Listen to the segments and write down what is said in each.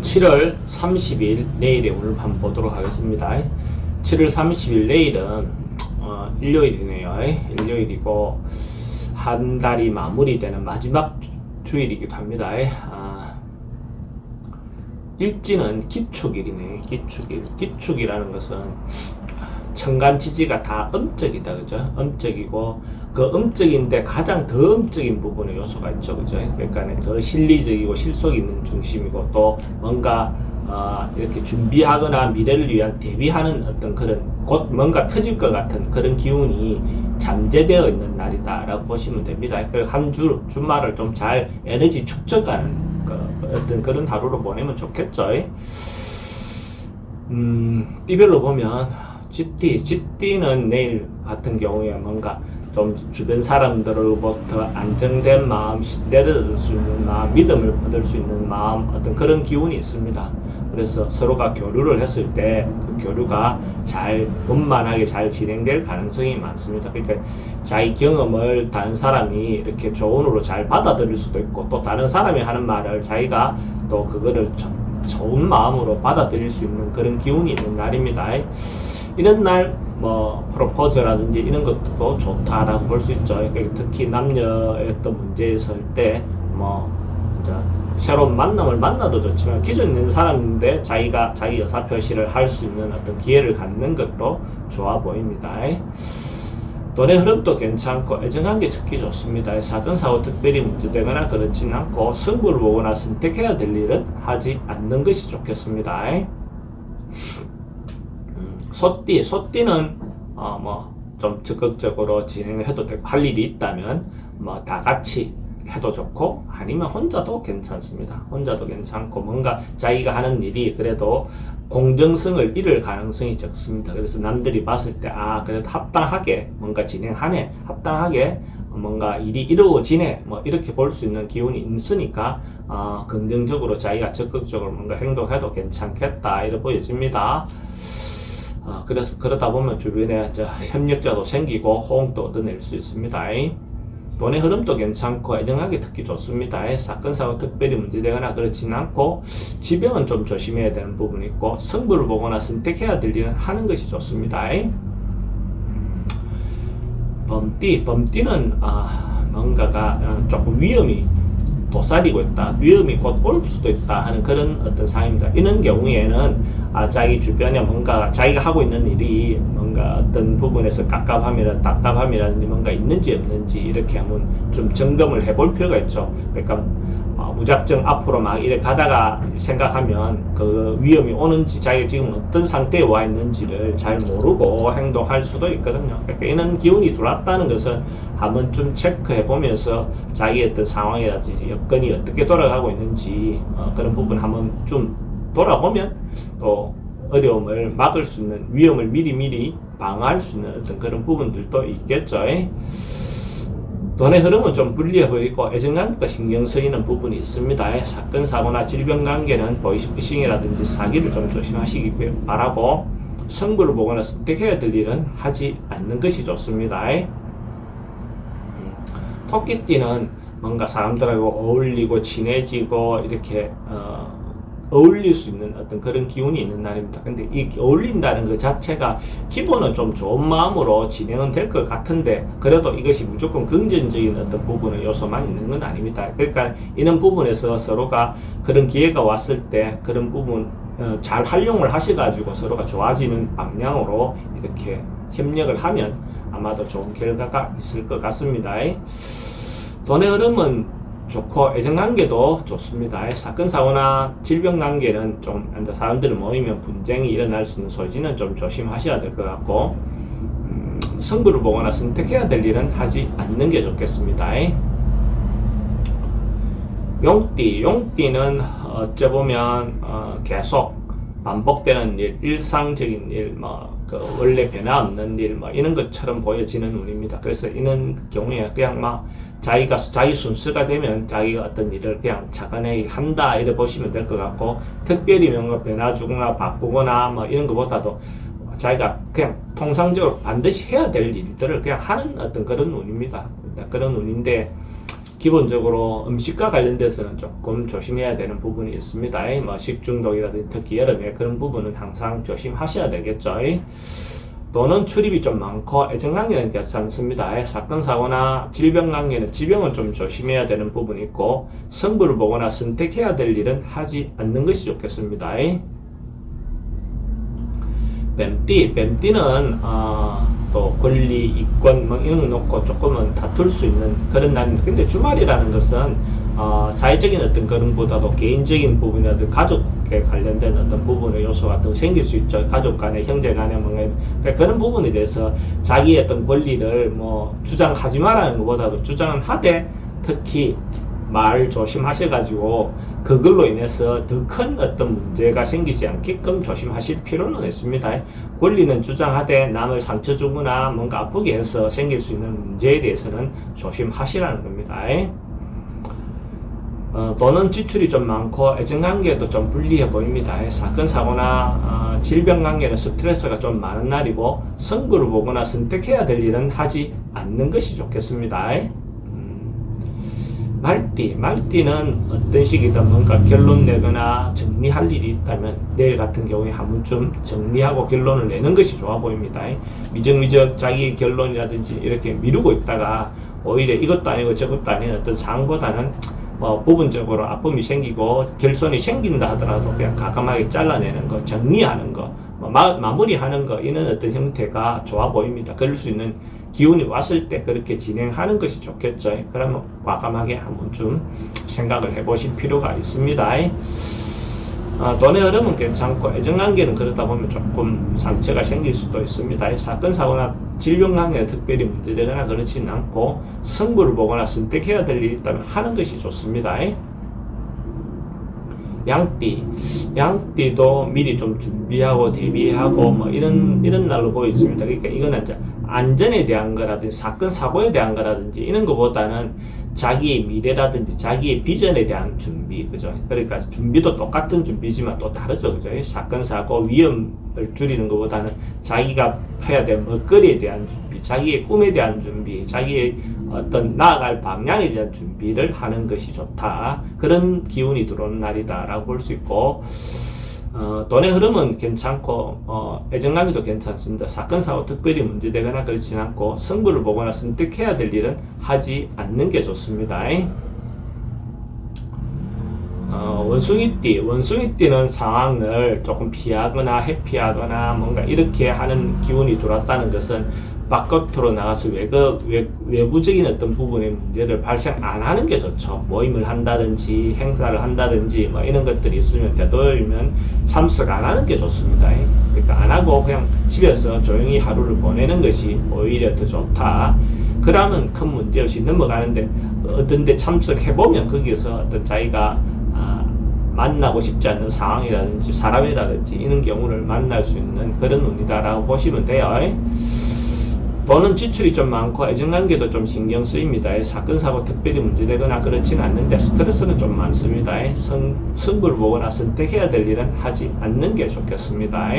7월 30일 내일의 오늘 한번 보도록 하겠습니다. 7월 30일 내일은 일요일이네요. 일요일이고 한 달이 마무리되는 마지막 주일이기도 합니다. 일지는 기축일이네. 기축이라는 것은 천간지지가 다 음적이다, 그죠? 음적이고 그 음적인데 가장 더 음적인 부분의 요소가 있죠, 그죠? 그러니까 더 실리적이고 실속 있는 중심이고 또 뭔가 이렇게 준비하거나 미래를 위한 대비하는 어떤 그런 곧 뭔가 터질 것 같은 그런 기운이 잠재되어 있는 날이다라고 보시면 됩니다. 한 주말을 좀 잘 에너지 축적하는 어떤 그런 하루로 보내면 좋겠죠. 띠별로 보면 쥐띠는 내일 같은 경우에 뭔가 좀 주변 사람들로부터 안정된 마음, 신뢰를 얻을 수 있는 마음, 믿음을 얻을 수 있는 마음, 어떤 그런 기운이 있습니다. 그래서 서로가 교류를 했을 때 그 교류가 잘 원만하게 잘 진행될 가능성이 많습니다. 그러니까 자기 경험을 다른 사람이 이렇게 조언으로 잘 받아들일 수도 있고 또 다른 사람이 하는 말을 자기가 또 그거를 좋은 마음으로 받아들일 수 있는 그런 기운이 있는 날입니다. 이런 날 뭐 프로포즈라든지 이런 것도 좋다라고 볼 수 있죠. 특히 남녀의 어떤 문제에 있을 때 뭐 이제 새로운 만남을 만나도 좋지만 기존에 있는 사람인데 자기가 자기 의사 표시를 할 수 있는 어떤 기회를 갖는 것도 좋아 보입니다. 돈의 흐름도 괜찮고 애정관계 찾기 좋습니다. 사건 사고 특별히 문제되거나 그렇지는 않고 승부를 보거나 선택해야 될 일은 하지 않는 것이 좋겠습니다. 소띠는 뭐 좀 적극적으로 진행을 해도 되고 할 일이 있다면 뭐 다 같이 해도 좋고 아니면 혼자도 괜찮습니다. 혼자도 괜찮고 뭔가 자기가 하는 일이 그래도 공정성을 잃을 가능성이 적습니다. 그래서 남들이 봤을 때 그래도 합당하게 뭔가 진행하네, 합당하게 뭔가 일이 이루어지네, 뭐 이렇게 볼 수 있는 기운이 있으니까 긍정적으로 자기가 적극적으로 뭔가 행동해도 괜찮겠다 이렇게 보여집니다. 그래서 그러다 보면 주변에 협력자도 생기고 호응도 얻어낼 수 있습니다. 돈의 흐름도 괜찮고 애정하기 특히 좋습니다. 사건 사고 특별히 문제되거나 그렇지는 않고 지병은 좀 조심해야 되는 부분이 있고 승부를 보거나 선택해야 될 일은 하는 것이 좋습니다. 범띠는 뭔가가 조금 위험이 도사리고 있다, 위험이 곧 올 수도 있다 하는 그런 어떤 상황입니다. 이런 경우에는 자기 주변에 뭔가 자기가 하고 있는 일이 뭔가 어떤 부분에서 깝깝함이라 답답함이라든지 뭔가 있는지 없는지 이렇게 한번 좀 점검을 해볼 필요가 있죠. 그러니까 무작정 앞으로 막 이렇게 가다가 생각하면 그 위험이 오는지 자기가 지금 어떤 상태에 와 있는지를 잘 모르고 행동할 수도 있거든요. 그러니까 이런 기운이 들어왔다는 것은 한번 좀 체크해 보면서 자기의 어떤 상황이라든지 여건이 어떻게 돌아가고 있는지 그런 부분 한번 좀 돌아보면 또 어려움을 막을 수 있는 위험을 미리 방어할 수 있는 어떤 그런 부분들도 있겠죠. 돈의 흐름은 좀 불리해 보이고 애정관계가 신경 쓰이는 부분이 있습니다. 사건 사고나 질병 관계는 보이스피싱이라든지 사기를 좀 조심하시기 바라고 승부를 보거나 선택해야 될 일은 하지 않는 것이 좋습니다. 토끼띠는 뭔가 사람들하고 어울리고 친해지고 이렇게 어울릴 수 있는 어떤 그런 기운이 있는 날입니다. 근데 이 어울린다는 것 자체가 기본은 좀 좋은 마음으로 진행은 될 것 같은데 그래도 이것이 무조건 긍정적인 어떤 부분의 요소만 있는 건 아닙니다. 그러니까 이런 부분에서 서로가 그런 기회가 왔을 때 그런 부분 잘 활용을 하셔가지고 서로가 좋아지는 방향으로 이렇게 협력을 하면 아마도 좋은 결과가 있을 것 같습니다. 돈의 흐름은 좋고 애정관계도 좋습니다. 사건 사고나 질병 관계는 좀 사람들이 모이면 분쟁이 일어날 수 있는 소지는 좀 조심하셔야 될 것 같고 승부를 보거나 선택해야 될 일은 하지 않는 게 좋겠습니다. 용띠는 어째 보면 계속 반복되는 일, 일상적인 일, 원래 변화 없는 일, 이런 것처럼 보여지는 운입니다. 그래서 이런 경우에 그냥 자기 순서가 되면 자기가 어떤 일을 그냥 차근히 한다 이렇게 보시면 될 것 같고 특별히 뭔가 변화 주거나 바꾸거나 이런 것보다도 자기가 그냥 통상적으로 반드시 해야 될 일들을 그냥 하는 어떤 그런 운입니다. 그런 운인데 기본적으로 음식과 관련돼서는 조금 조심해야 되는 부분이 있습니다. 뭐 식중독이라든지 특히 여름에 그런 부분은 항상 조심하셔야 되겠죠. 또는 출입이 좀 많고 애정관계는 괜찮습니다. 사건 사고나 질병 관계는 질병은 좀 조심해야 되는 부분이 있고 승부를 보거나 선택해야 될 일은 하지 않는 것이 좋겠습니다. 뱀띠는 또 권리, 이권 뭐 이런 거 놓고 조금은 다툴 수 있는 그런 날인데, 근데 주말이라는 것은 사회적인 어떤 그런 보다도 개인적인 부분이라든지 가족에 관련된 어떤 부분의 요소가 더 생길 수 있죠. 가족 간에, 형제 간에 뭔가 그러니까 그런 부분에 대해서 자기의 어떤 권리를 뭐 주장하지 말라는 것보다도 주장은 하되 특히 말 조심하셔가지고 그걸로 인해서 더 큰 어떤 문제가 생기지 않게끔 조심하실 필요는 있습니다. 권리는 주장하되 남을 상처 주거나 뭔가 아프게 해서 생길 수 있는 문제에 대해서는 조심하시라는 겁니다. 또는 지출이 좀 많고 애정관계도 좀 불리해 보입니다. 사건 사고나 질병 관계는 스트레스가 좀 많은 날이고 승부를 보거나 선택해야 될 일은 하지 않는 것이 좋겠습니다. 말띠는 어떤 시기든 뭔가 결론 내거나 정리할 일이 있다면 내일 같은 경우에 한 번쯤 정리하고 결론을 내는 것이 좋아 보입니다. 미적미적 자기 결론이라든지 이렇게 미루고 있다가 오히려 이것도 아니고 저것도 아닌 어떤 상황보다는 부분적으로 아픔이 생기고 결손이 생긴다 하더라도 그냥 가감하게 잘라내는 거, 정리하는 거, 마무리하는 거, 이런 어떤 형태가 좋아 보입니다. 그럴 수 있는 기운이 왔을 때 그렇게 진행하는 것이 좋겠죠. 그러면 과감하게 한 번쯤 생각을 해보실 필요가 있습니다. 돈의 흐름은 괜찮고 애정관계는 그러다 보면 조금 상처가 생길 수도 있습니다. 사건 사고나 질병 관계는 특별히 문제되거나 그렇지는 않고 승부를 보거나 선택해야 될 일이 있다면 하는 것이 좋습니다. 양띠도 미리 좀 준비하고 대비하고 뭐 이런 날로 보여집니다. 그러니까 이거는 이제 안전에 대한 거라든지 사건 사고에 대한 거라든지 이런 것보다는 자기의 미래라든지 자기의 비전에 대한 준비, 그죠? 그러니까 준비도 똑같은 준비지만 또 다르죠, 그죠? 사건 사고 위험을 줄이는 것보다는 자기가 해야 될 먹거리에 대한 준비, 자기의 꿈에 대한 준비, 자기의 어떤 나아갈 방향에 대한 준비를 하는 것이 좋다. 그런 기운이 들어오는 날이다라고 볼 수 있고, 돈의 흐름은 괜찮고 애정관계도 괜찮습니다. 사건 사고 특별히 문제되거나 그렇지는 않고 승부를 보거나 선택해야 될 일은 하지 않는 게 좋습니다. 원숭이띠는 상황을 조금 피하거나 회피하거나 뭔가 이렇게 하는 기운이 들어왔다는 것은 바깥으로 나가서 외부적인 어떤 부분의 문제를 발생 안 하는 게 좋죠. 모임을 한다든지 행사를 한다든지 뭐 이런 것들이 있으면 되도록이면 참석 안 하는 게 좋습니다. 그러니까 안 하고 그냥 집에서 조용히 하루를 보내는 것이 오히려 더 좋다. 그러면 큰 문제 없이 넘어가는데 어떤 데 참석해보면 거기에서 어떤 자기가 만나고 싶지 않는 상황이라든지 사람이라든지 이런 경우를 만날 수 있는 그런 운이다라고 보시면 돼요. 돈은 지출이 좀 많고 애정관계도 좀 신경 쓰입니다. 사건 사고 특별히 문제되거나 그렇지는 않는데 스트레스는 좀 많습니다. 승부를 보거나 선택해야 될 일은 하지 않는 게 좋겠습니다.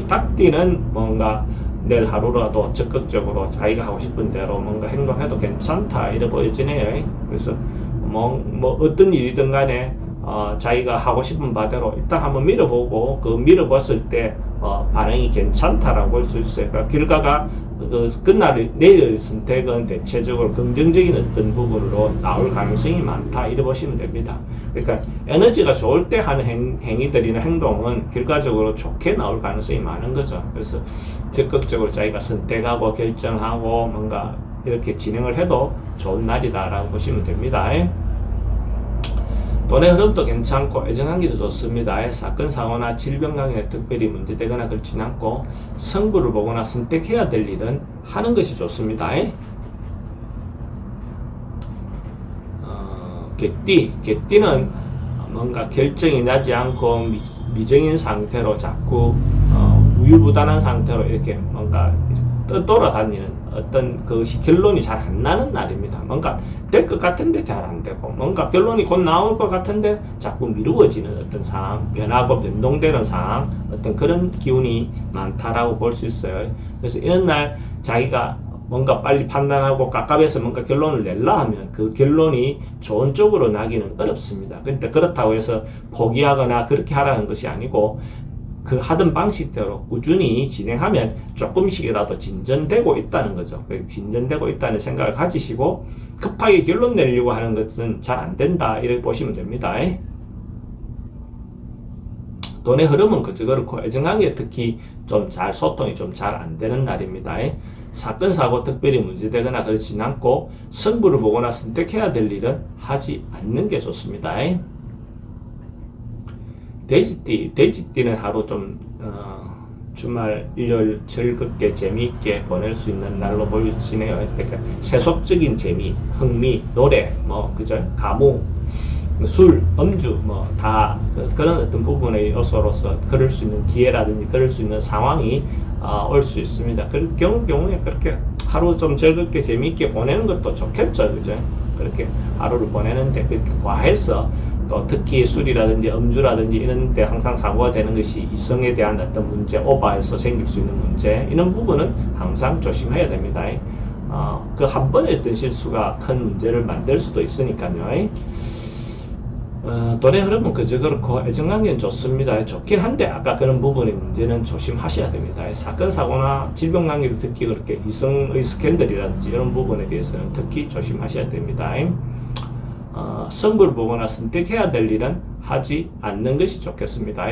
닭띠는 뭔가 내일 하루라도 적극적으로 자기가 하고 싶은 대로 뭔가 행동해도 괜찮다 이래 보여지네요. 그래서 뭐 어떤 일이든 간에 자기가 하고 싶은 바대로 일단 한번 밀어보고 그 밀어봤을 때 반응이 괜찮다라고 볼 수 있어요. 그러니까 결과가 그날 내일 선택은 대체적으로 긍정적인 어떤 부분으로 나올 가능성이 많다 이래 보시면 됩니다. 그러니까 에너지가 좋을 때 하는 행위들이나 행동은 결과적으로 좋게 나올 가능성이 많은 거죠. 그래서 적극적으로 자기가 선택하고 결정하고 뭔가 이렇게 진행을 해도 좋은 날이다라고 보시면 됩니다. 돈의 흐름도 괜찮고 애정관계도 좋습니다. 사건 사고나 질병 관계에 특별히 문제되거나 그렇지는 않고 승부를 보거나 선택해야 될 일은 하는 것이 좋습니다. 개띠는 뭔가 결정이 나지 않고 미정인 상태로 자꾸 우유부단한 상태로 이렇게 뭔가 돌아다니는 어떤 그것이 결론이 잘 안 나는 날입니다. 뭔가 될 것 같은데 잘 안 되고 뭔가 결론이 곧 나올 것 같은데 자꾸 미루어지는 어떤 상황, 변하고 변동되는 상황, 어떤 그런 기운이 많다라고 볼 수 있어요. 그래서 이런 날 자기가 뭔가 빨리 판단하고 깝깝해서 뭔가 결론을 낼라 하면 그 결론이 좋은 쪽으로 나기는 어렵습니다. 근데 그렇다고 해서 포기하거나 그렇게 하라는 것이 아니고 그 하던 방식대로 꾸준히 진행하면 조금씩이라도 진전되고 있다는 거죠. 진전되고 있다는 생각을 가지시고 급하게 결론 내려고 하는 것은 잘 안 된다 이렇게 보시면 됩니다. 돈의 흐름은 그저 그렇고 애정관계 특히 좀 잘 소통이 좀 잘 안 되는 날입니다. 사건 사고 특별히 문제되거나 그렇진 않고 승부를 보거나 선택해야 될 일은 하지 않는 게 좋습니다. 돼지띠는 하루 좀 주말 일요일 즐겁게 재미있게 보낼 수 있는 날로 보여지네요. 그러니까 세속적인 재미, 흥미, 노래, 그죠? 가무, 술, 음주, 그런 어떤 부분의 요소로서 그럴 수 있는 기회라든지 그럴 수 있는 상황이 올 수 있습니다. 그럴 경우에 그렇게 하루 좀 즐겁게 재미있게 보내는 것도 좋겠죠, 그죠? 그렇게 하루를 보내는데 그렇게 과해서 또 특히 술이라든지 음주라든지 이런 데 항상 사고가 되는 것이 이성에 대한 어떤 문제, 오버해서 생길 수 있는 문제, 이런 부분은 항상 조심해야 됩니다. 그 한 번의 어떤 실수가 큰 문제를 만들 수도 있으니까요. 돈의 흐름은 그저 그렇고 애정관계는 좋습니다. 좋긴 한데 아까 그런 부분의 문제는 조심하셔야 됩니다. 사건 사고나 질병 관계도 특히 그렇게 이성의 스캔들이라든지 이런 부분에 대해서는 특히 조심하셔야 됩니다. 승부를 보거나 선택해야 될 일은 하지 않는 것이 좋겠습니다.